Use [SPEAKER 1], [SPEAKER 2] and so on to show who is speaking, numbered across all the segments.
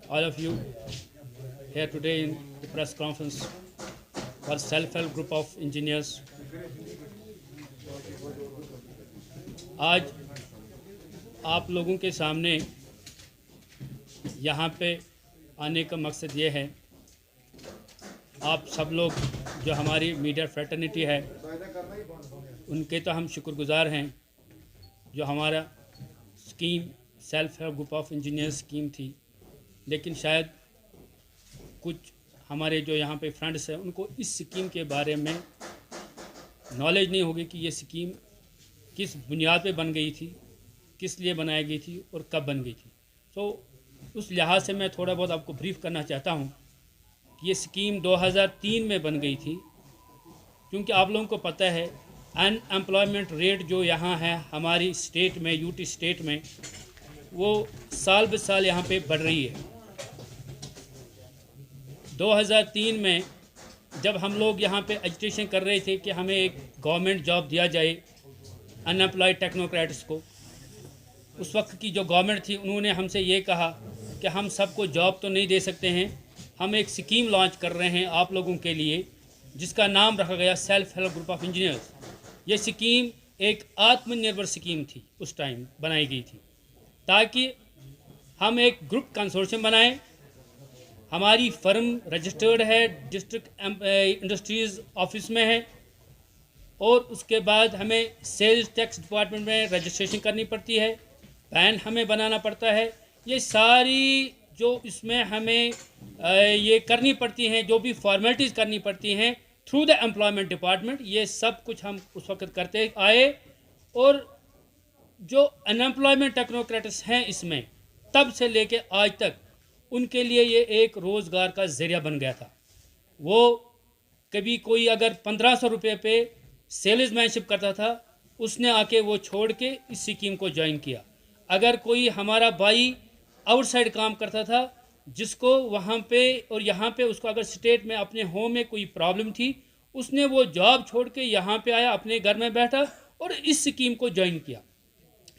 [SPEAKER 1] all of you here today in the press conference for self-help group of engineers. आज आप लोगों के सामने यहाँ पे आने का मकसद ये है, आप सब लोग जो हमारी मीडिया फ्रेटर्निटी है उनके तो हम शुक्रगुजार हैं। जो हमारा scheme self help group of engineer scheme थी, लेकिन शायद कुछ हमारे जो यहाँ पे फ्रेंड्स हैं उनको इस स्कीम के बारे में नॉलेज नहीं होगी कि ये स्कीम किस बुनियाद पे बन गई थी, किस लिए बनाई गई थी और कब बन गई थी। तो उस लिहाज से मैं थोड़ा बहुत आपको ब्रीफ करना चाहता हूँ कि ये स्कीम 2003 में बन गई थी, क्योंकि आप लोगों को पता है अनएम्प्लॉयमेंट रेट जो यहाँ है हमारी स्टेट में, यूटी स्टेट में, वो साल ब साल यहाँ पे बढ़ रही है। 2003 में जब हम लोग यहाँ पे एजुटेशन कर रहे थे कि हमें एक गवर्नमेंट जॉब दिया जाए अनएम्प्लॉयड टेक्नोक्रेट्स को, उस वक्त की जो गवर्नमेंट थी उन्होंने हमसे ये कहा कि हम सबको जॉब तो नहीं दे सकते हैं, हम एक स्कीम लॉन्च कर रहे हैं आप लोगों के लिए जिसका नाम रखा गया self help group of engineers. ये स्कीम एक आत्मनिर्भर स्कीम थी, उस टाइम बनाई गई थी ताकि हम एक ग्रुप कंसोर्शियम बनाएं। हमारी फर्म रजिस्टर्ड है, डिस्ट्रिक्ट इंडस्ट्रीज़ ऑफिस में है, और उसके बाद हमें सेल्स टैक्स डिपार्टमेंट में रजिस्ट्रेशन करनी पड़ती है, पैन हमें बनाना पड़ता है। ये सारी जो इसमें हमें ये करनी पड़ती हैं, जो भी फॉर्मेलिटीज़ करनी पड़ती हैं थ्रू द एम्प्लॉयमेंट डिपार्टमेंट, ये सब कुछ हम उस वक्त करते आए। और जो अनएम्प्लॉयमेंट टेक्नोक्रेट्स हैं इसमें तब से लेके आज तक, उनके लिए ये एक रोज़गार का ज़रिया बन गया था। वो कभी कोई अगर 1500 रुपये पे सेल्समैनशिप करता था, उसने आके वो छोड़ के इस स्कीम को ज्वाइन किया। अगर कोई हमारा भाई आउटसाइड काम करता था, जिसको वहाँ पे और यहाँ पे उसको अगर स्टेट में अपने होम में कोई प्रॉब्लम थी, उसने वो जॉब छोड़ के यहाँ पे आया, अपने घर में बैठा और इस स्कीम को ज्वाइन किया।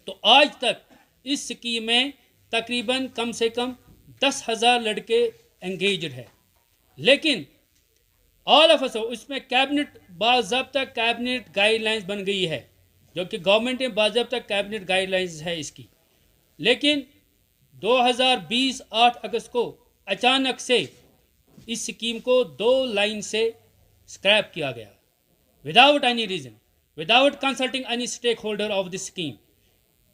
[SPEAKER 1] तो आज तक इस स्कीम में तकरीबन कम से कम 10,000 लड़के एंगेज्ड है। लेकिन ऑल ऑफ अस इसमें कैबिनेट बाज़ाब्ता कैबिनेट गाइडलाइंस बन गई है, जो कि गवर्नमेंट में बाज़ाब्ता कैबिनेट गाइडलाइंस है इसकी। लेकिन 2020 8 अगस्त को अचानक से इस स्कीम को 2 लाइन से स्क्रैप किया गया, without any reason, without consulting any stakeholder of this scheme.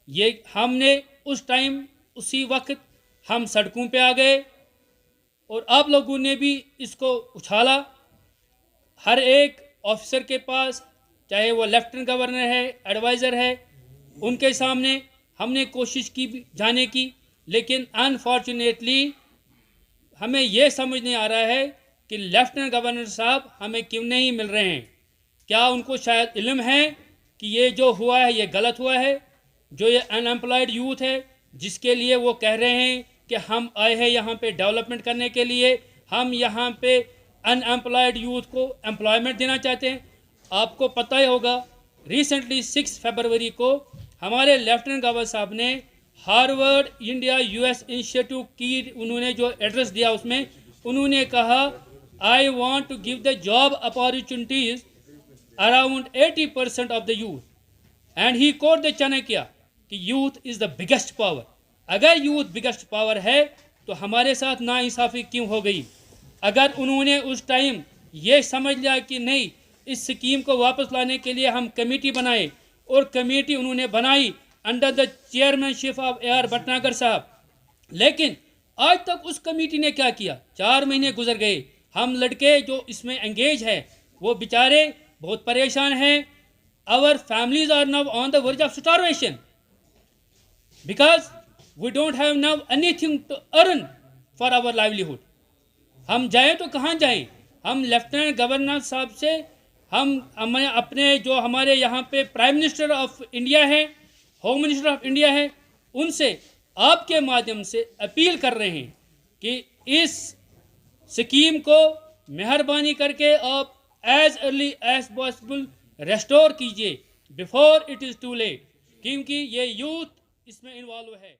[SPEAKER 1] ये हमने उस टाइम उसी वक्त हम सड़कों पे आ गए और आप लोगों ने भी इसको उछाला। हर एक ऑफिसर के पास, चाहे वो लेफ्टिनेंट गवर्नर है, एडवाइज़र है, उनके सामने हमने कोशिश की जाने की, लेकिन अनफॉर्चुनेटली हमें ये समझ नहीं आ रहा है कि लेफ्टिनेंट गवर्नर साहब हमें क्यों नहीं मिल रहे हैं। क्या उनको शायद इल्म है कि ये जो हुआ है ये गलत हुआ है? जो ये अनएम्प्लॉयड यूथ है जिसके लिए वो कह रहे हैं कि हम आए हैं यहाँ पे डेवलपमेंट करने के लिए, हम यहाँ पे अनएम्प्लॉयड यूथ को एम्प्लॉयमेंट देना चाहते हैं। आपको पता ही होगा, रिसेंटली 6 फरवरी को हमारे लेफ्टिनेंट गवर्नर साहब ने हार्वर्ड इंडिया यूएस इनिशिएटिव की उन्होंने जो एड्रेस दिया उसमें उन्होंने कहा, I want to give the job opportunities around 80% of the youth, and he quote the Chanakya कि youth is the biggest power. अगर यूथ बिगेस्ट पावर है तो हमारे साथ नाइंसाफ़ी क्यों हो गई? अगर उन्होंने उस टाइम ये समझ लिया कि नहीं, इस स्कीम को वापस लाने के लिए हम कमेटी बनाए, और कमेटी उन्होंने बनाई under the chairmanship of AR Bhatnagar साहब, लेकिन आज तक उस कमेटी ने क्या किया? 4 महीने गुजर गए, हम लड़के जो इसमें एंगेज हैं वो बेचारे बहुत परेशान हैं। Our families are now on the verge of starvation because we don't have now anything to earn for our livelihood. हम जाएं तो कहाँ जाएं? हम लेफ्टिनेंट गवर्नर साहब से, हम अपने जो हमारे यहाँ पे प्राइम मिनिस्टर ऑफ इंडिया है, होम मिनिस्टर ऑफ इंडिया है, उनसे आपके माध्यम से अपील कर रहे हैं कि इस स्कीम को मेहरबानी करके आप as early as possible restore कीजिए before it is too late, क्योंकि ये यूथ इसमें इन्वॉल्व है।